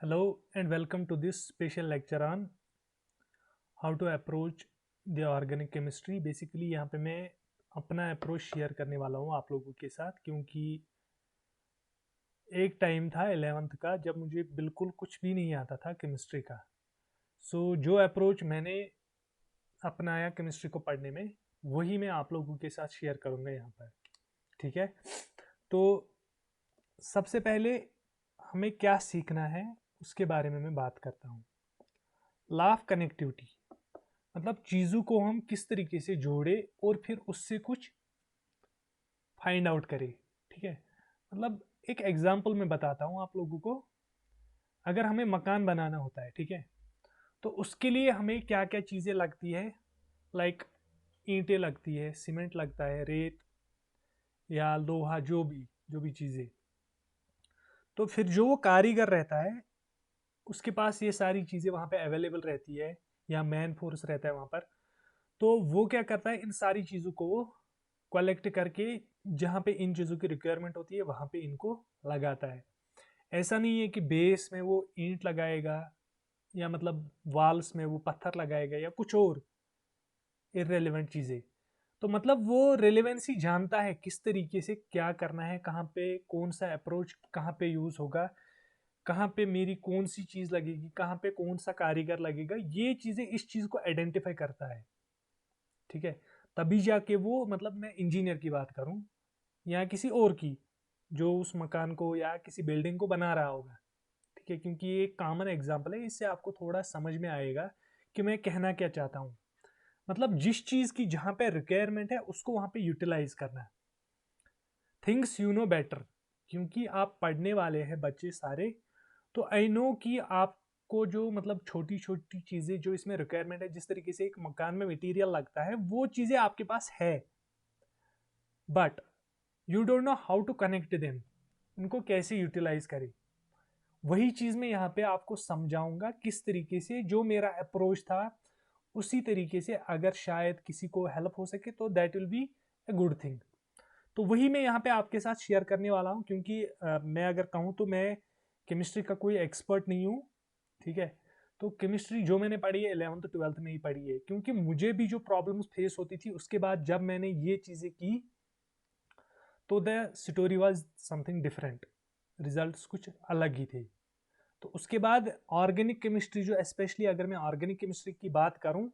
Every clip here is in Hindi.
Hello and welcome to this special lecture on how to approach the organic chemistry। Basically यहाँ पे मैं अपना अप्रोच शेयर करने वाला हूँ आप लोगों के साथ, क्योंकि एक टाइम था 11th का जब मुझे बिल्कुल कुछ भी नहीं आता था केमिस्ट्री का। जो अप्रोच मैंने अपनाया केमिस्ट्री को पढ़ने में, वही मैं आप लोगों के साथ शेयर करूँगा यहाँ पर। ठीक है, तो सबसे पहले हमें क्या सीखना है उसके बारे में मैं बात करता हूँ। लॉ ऑफ कनेक्टिविटी मतलब चीज़ों को हम किस तरीके से जोड़े और फिर उससे कुछ फाइंड आउट करें। ठीक है, मतलब एक एग्जांपल मैं बताता हूँ आप लोगों को। अगर हमें मकान बनाना होता है, ठीक है, तो उसके लिए हमें क्या क्या चीज़ें लगती है। लाइक ईंटें लगती है, सीमेंट लगता है, रेत या लोहा, जो भी चीज़ें। तो फिर जो वो कारीगर रहता है उसके पास ये सारी चीज़ें वहाँ पे अवेलेबल रहती है, या मैन फोर्स रहता है वहाँ पर। तो वो क्या करता है, इन सारी चीज़ों को वो कलेक्ट करके जहाँ पे इन चीज़ों की रिक्वायरमेंट होती है वहाँ पे इनको लगाता है। ऐसा नहीं है कि बेस में वो ईंट लगाएगा या मतलब वाल्स में वो पत्थर लगाएगा या कुछ और इररेलेवेंट चीज़ें। तो मतलब वो रेलेवेंसी जानता है किस तरीके से क्या करना है, कहाँ पे कौन सा अप्रोच कहाँ पे यूज़ होगा, कहाँ पे मेरी कौन सी चीज़ लगेगी, कहाँ पे कौन सा कारीगर लगेगा। ये चीज़ें इस चीज़ को आइडेंटिफाई करता है। ठीक है, तभी जाके वो, मतलब मैं इंजीनियर की बात करूं या किसी और की, जो उस मकान को या किसी बिल्डिंग को बना रहा होगा। ठीक है, क्योंकि ये एक कॉमन एग्जांपल है, इससे आपको थोड़ा समझ में आएगा कि मैं कहना क्या चाहता हूँ। मतलब जिस चीज़ की जहाँ पे रिक्वायरमेंट है उसको वहाँ पे यूटिलाइज करना। थिंग्स यू नो बेटर, क्योंकि आप पढ़ने वाले हैं बच्चे सारे। तो आई नो कि आपको जो मतलब छोटी छोटी चीज़ें जो इसमें रिक्वायरमेंट है, जिस तरीके से एक मकान में मटेरियल लगता है, वो चीज़ें आपके पास है, but you don't know how to connect them, उनको कैसे यूटिलाइज करें। वही चीज़ मैं यहाँ पे आपको समझाऊंगा किस तरीके से, जो मेरा अप्रोच था उसी तरीके से अगर शायद किसी को हेल्प हो सके तो that will be a good thing. तो वही मैं यहाँ पे आपके साथ शेयर करने वाला हूँ, क्योंकि मैं अगर कहूँ तो मैं केमिस्ट्री का कोई एक्सपर्ट नहीं हूँ। ठीक है, तो केमिस्ट्री जो मैंने पढ़ी है 11th 12th में ही पढ़ी है, क्योंकि मुझे भी जो प्रॉब्लम्स फेस होती थी उसके बाद जब मैंने ये चीज़ें की तो the story was something different, results कुछ अलग ही थे। तो उसके बाद ऑर्गेनिक केमिस्ट्री, जो स्पेशली अगर मैं ऑर्गेनिक केमिस्ट्री की बात करूं,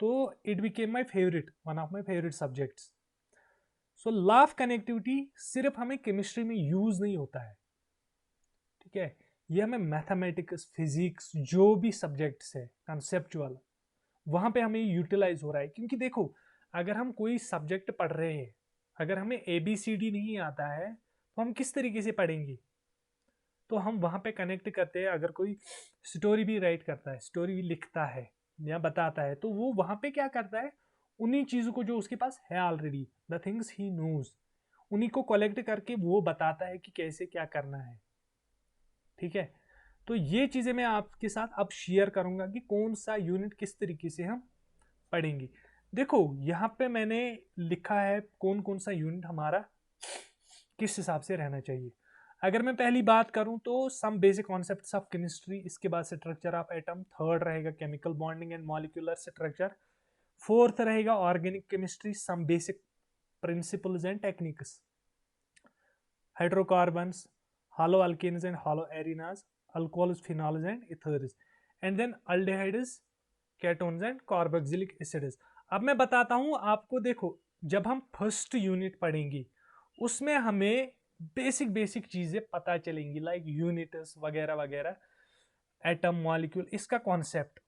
तो it became my favourite, one of my favourite subjects. So law of connectivity सिर्फ हमें केमिस्ट्री में यूज नहीं होता है। ठीक है, ये हमें मैथमेटिक्स, फिजिक्स, जो भी सब्जेक्ट्स है कंसेप्चुअल, वहां पे हमें यूटिलाइज हो रहा है। क्योंकि देखो, अगर हम कोई सब्जेक्ट पढ़ रहे हैं, अगर हमें ABCD नहीं आता है तो हम किस तरीके से पढ़ेंगे। तो हम वहां पे कनेक्ट करते हैं। अगर कोई स्टोरी भी राइट करता है, स्टोरी भी लिखता है या बताता है, तो वो वहां पे क्या करता है, उन्हीं चीजों को जो उसके पास है already, the things he knows, उन्हीं को कलेक्ट करके वो बताता है कि कैसे क्या करना है। ठीक है, तो ये चीजें मैं आपके साथ अब शेयर करूंगा कि कौन सा यूनिट किस तरीके से हम पढ़ेंगे। देखो यहाँ पे मैंने लिखा है कौन कौन सा यूनिट हमारा किस हिसाब से रहना चाहिए। अगर मैं पहली बात करूं तो some basic concepts of chemistry, इसके बाद स्ट्रक्चर ऑफ एटम, थर्ड रहेगा chemical bonding and molecular structure, fourth रहेगा organic chemistry, some basic principles and techniques, hydrocarbons, hollow alkanes and hollow arenas, alcohols, phenols and ethers, and then aldehydes, ketones and carboxylic acids। अब मैं बताता हूं आपको। देखो, जब हम फर्स्ट यूनिट पढ़ेंगे उसमें हमें बेसिक बेसिक चीजें पता चलेंगी, लाइक यूनिट्स वगैरह वगैरह, एटम, मॉलिक्यूल, इसका कॉन्सेप्ट।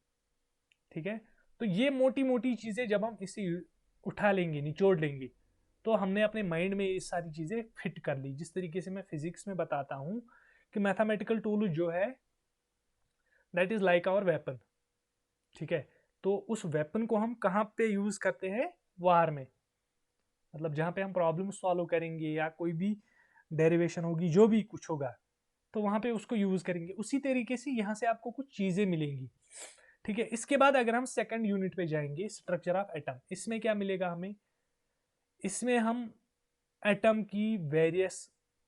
ठीक है, तो ये मोटी मोटी चीजें जब हम इसे उठा लेंगे, निचोड़ लेंगे, तो हमने अपने माइंड में ये सारी चीजें फिट कर ली। जिस तरीके से मैं फिजिक्स में बताता हूँ कि मैथमेटिकल टूल जो है that is like our weapon. ठीक है, तो उस वेपन को हम कहाँ पे यूज करते हैं, वार में। मतलब जहाँ पे हम प्रॉब्लम सॉल्व करेंगे या कोई भी डेरिवेशन होगी, जो भी कुछ होगा, तो वहां पे उसको यूज करेंगे। उसी तरीके से यहाँ से आपको कुछ चीजें मिलेंगी। ठीक है, इसके बाद अगर हम सेकंड यूनिट पे जाएंगे, स्ट्रक्चर ऑफ एटम, इसमें क्या मिलेगा हमें, इसमें हम एटम की वेरियस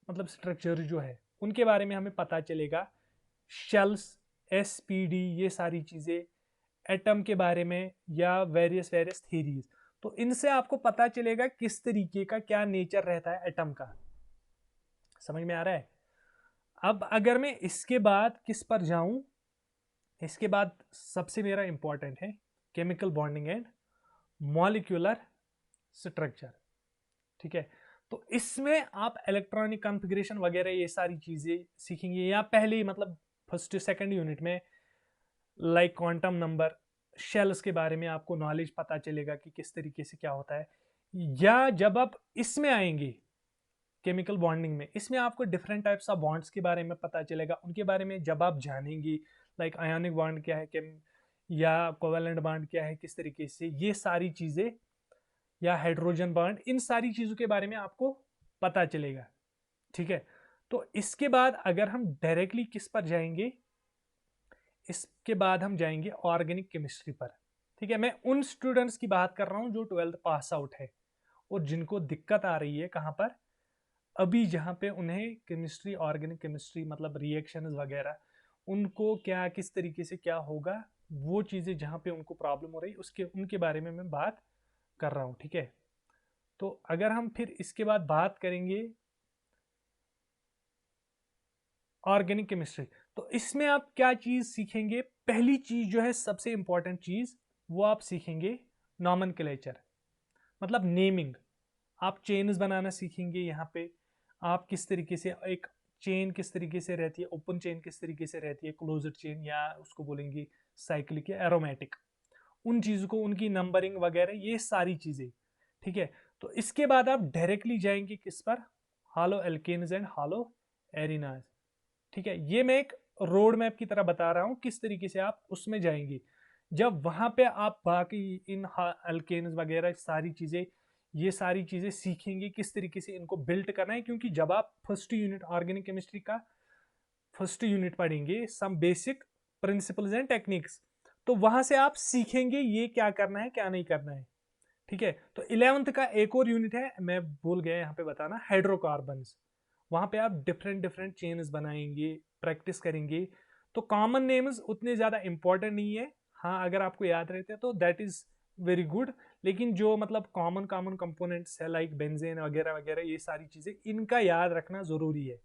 मतलब स्ट्रक्चर जो है उनके बारे में हमें पता चलेगा। शेल्स, SPD, ये सारी चीज़ें, एटम के बारे में या वेरियस वेरियस थीरीज। तो इनसे आपको पता चलेगा किस तरीके का क्या नेचर रहता है एटम का। समझ में आ रहा है? अब अगर मैं इसके बाद किस पर जाऊं, इसके बाद सबसे मेरा इंपॉर्टेंट है chemical bonding and molecular structure. ठीक है, तो इसमें आप इलेक्ट्रॉनिक कॉन्फ़िगरेशन वगैरह ये सारी चीजें सीखेंगे, या पहले ही मतलब फर्स्ट सेकंड यूनिट में लाइक क्वांटम नंबर, शेल्स के बारे में आपको नॉलेज पता चलेगा कि किस तरीके से क्या होता है। या जब आप इसमें आएंगे केमिकल बॉन्डिंग में, इसमें आपको डिफरेंट टाइप्स ऑफ बॉन्ड्स के बारे में पता चलेगा, उनके बारे में जब आप जानेंगे, लाइक आयोनिक बॉन्ड क्या है, केम या कोवेलेंट बॉन्ड क्या है, किस तरीके से ये सारी चीजें, या हाइड्रोजन बॉन्ड, इन सारी चीजों के बारे में आपको पता चलेगा। ठीक है, तो इसके बाद अगर हम डायरेक्टली किस पर जाएंगे, इसके बाद हम जाएंगे ऑर्गेनिक केमिस्ट्री पर। ठीक है, मैं उन स्टूडेंट्स की बात कर रहा हूं जो 12th पास आउट है और जिनको दिक्कत आ रही है कहां पर, अभी जहाँ पे उन्हें केमिस्ट्री, ऑर्गेनिक केमिस्ट्री मतलब रिएक्शंस वगैरह, उनको क्या किस तरीके से क्या होगा, वो चीज़ें जहाँ पे उनको प्रॉब्लम हो रही उसके उनके बारे में मैं बात कर रहा हूँ। ठीक है, तो अगर हम फिर इसके बाद बात करेंगे ऑर्गेनिक केमिस्ट्री, तो इसमें आप क्या चीज़ सीखेंगे, पहली चीज़ जो है सबसे इंपॉर्टेंट चीज़, वो आप सीखेंगे नॉमेनक्लेचर, मतलब नेमिंग। आप चेन्स बनाना सीखेंगे यहाँ पे, आप किस तरीके से एक चेन किस तरीके से रहती है, ओपन चेन किस तरीके से रहती है, क्लोज्ड चेन या उसको बोलेंगे साइक्लिक या एरोमेटिक, उन चीज़ों को, उनकी नंबरिंग वगैरह ये सारी चीज़ें। ठीक है, तो इसके बाद आप डायरेक्टली जाएंगे किस पर, हालो एल्केन्स एंड हालो एरिनाज। ठीक है, ये मैं एक रोड मैप की तरह बता रहा हूँ किस तरीके से आप उसमें जाएंगे। जब वहां पे आप बाकी इन अल्केन्स वगैरह सारी चीजें, ये सारी चीजें सीखेंगे किस तरीके से इनको बिल्ड करना है, क्योंकि जब आप फर्स्ट यूनिट ऑर्गेनिक केमिस्ट्री का फर्स्ट यूनिट पढ़ेंगे some basic principles and techniques, तो वहां से आप सीखेंगे ये क्या करना है क्या नहीं करना है। ठीक है, तो 11th का एक और यूनिट है, मैं भूल गया यहाँ पे बताना, हाइड्रोकार्बन्स। वहां पे आप डिफरेंट डिफरेंट चेन्स बनाएंगे, प्रैक्टिस करेंगे। तो कॉमन नेम्स उतने ज्यादा इंपॉर्टेंट नहीं है, हाँ अगर आपको याद रहते हैं तो दैट इज वेरी गुड, लेकिन जो मतलब कॉमन कॉमन कंपोनेंट्स है लाइक बेंजेन वगैरह वगैरह, ये सारी चीजें इनका याद रखना जरूरी है,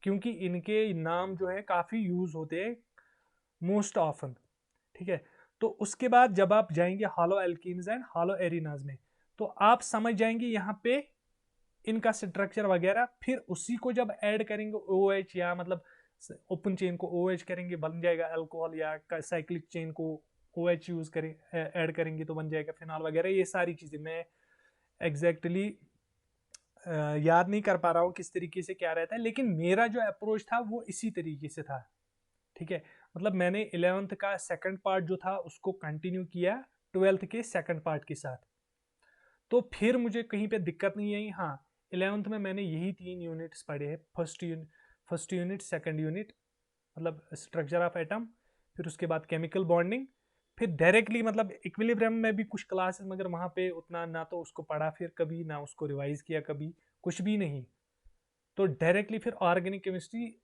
क्योंकि इनके नाम जो है काफी यूज होते हैं मोस्ट ऑफन। ठीक है, तो उसके बाद जब आप जाएंगे हालो एल्कीन्स एंड हालो एरिनाज में, तो आप समझ जाएंगे यहाँ पे इनका स्ट्रक्चर वगैरह, फिर उसी को जब ऐड करेंगे OH, या मतलब ओपन चेन को OH करेंगे बन जाएगा अल्कोहल, या साइक्लिक चेन को OH यूज करें ऐड करेंगे तो बन जाएगा फिनॉल वगैरह, ये सारी चीजें मैं एग्जैक्टली याद नहीं कर पा रहा हूँ किस तरीके से क्या रहता है, लेकिन मेरा जो अप्रोच था वो इसी तरीके से था। ठीक है, मतलब मैंने 11th का सेकंड पार्ट जो था उसको कंटिन्यू किया 12th के सेकंड पार्ट के साथ, तो फिर मुझे कहीं पे दिक्कत नहीं आई। हाँ, 11th में मैंने यही 3 यूनिट्स पढ़े हैं, फर्स्ट यूनिट, सेकंड यूनिट मतलब स्ट्रक्चर ऑफ एटम, फिर उसके बाद केमिकल बॉन्डिंग, फिर डायरेक्टली मतलब इक्विलिब्रियम में भी कुछ क्लासेस, मगर वहाँ पे उतना ना तो उसको पढ़ा फिर कभी, ना उसको रिवाइज किया कभी, कुछ भी नहीं। तो डायरेक्टली फिर ऑर्गेनिक केमिस्ट्री,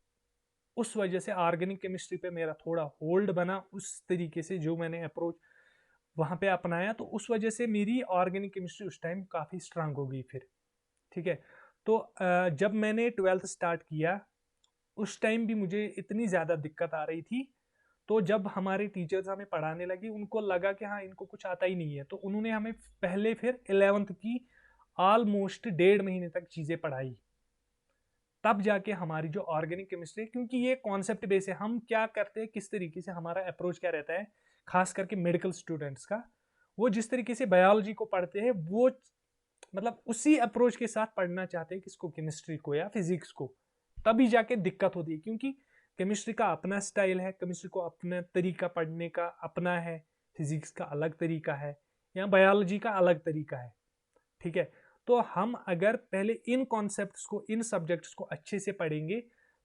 उस वजह से ऑर्गेनिक केमिस्ट्री पे मेरा थोड़ा होल्ड बना, उस तरीके से जो मैंने अप्रोच वहाँ पे अपनाया, तो उस वजह से मेरी ऑर्गेनिक केमिस्ट्री उस टाइम काफ़ी स्ट्रांग हो गई फिर। ठीक है, तो जब मैंने 12th स्टार्ट किया उस टाइम भी मुझे इतनी ज़्यादा दिक्कत आ रही थी, तो जब हमारे टीचर्स हमें पढ़ाने लगे उनको लगा कि हाँ इनको कुछ आता ही नहीं है, तो उन्होंने हमें पहले फिर 11th की ऑलमोस्ट 1.5 महीने तक चीज़ें पढ़ाई, तब जाके हमारी जो ऑर्गेनिक केमिस्ट्री, क्योंकि ये कॉन्सेप्ट बेस है, हम क्या करते हैं किस तरीके से हमारा अप्रोच क्या रहता है, खास करके मेडिकल स्टूडेंट्स का, वो जिस तरीके से बायोलॉजी को पढ़ते हैं वो मतलब उसी अप्रोच के साथ पढ़ना चाहते हैं किसको, केमिस्ट्री को या फिजिक्स को, तभी जाके दिक्कत होती है, क्योंकि केमिस्ट्री का अपना स्टाइल है, केमिस्ट्री को अपना तरीका पढ़ने का अपना है, फिजिक्स का अलग तरीका है, या बायोलॉजी का अलग तरीका है। ठीक है, तो हम अगर पहले इन कॉन्सेप्ट्स को, इन सब्जेक्ट्स को अच्छे से पढ़ेंगे,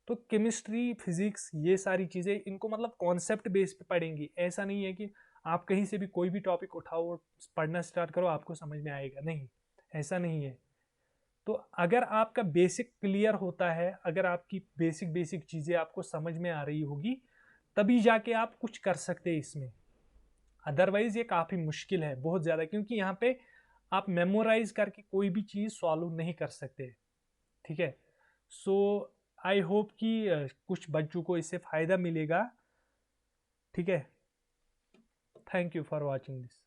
तो केमिस्ट्री, फिजिक्स, ये सारी चीज़ें इनको मतलब कॉन्सेप्ट बेस पे पढ़ेंगी। ऐसा नहीं है कि आप कहीं से भी कोई भी टॉपिक उठाओ और पढ़ना स्टार्ट करो आपको समझ में आएगा, नहीं, ऐसा नहीं है। तो अगर आपका बेसिक क्लियर होता है, अगर आपकी बेसिक चीज़ें आपको समझ में आ रही होगी, तभी जाके आप कुछ कर सकते हैं इसमें। अदरवाइज ये काफ़ी मुश्किल है बहुत ज़्यादा, क्योंकि यहाँ पे आप मेमोराइज करके कोई भी चीज़ सॉल्व नहीं कर सकते। ठीक है, सो आई होप कि कुछ बच्चों को इससे फ़ायदा मिलेगा। ठीक है, thank you for watching this.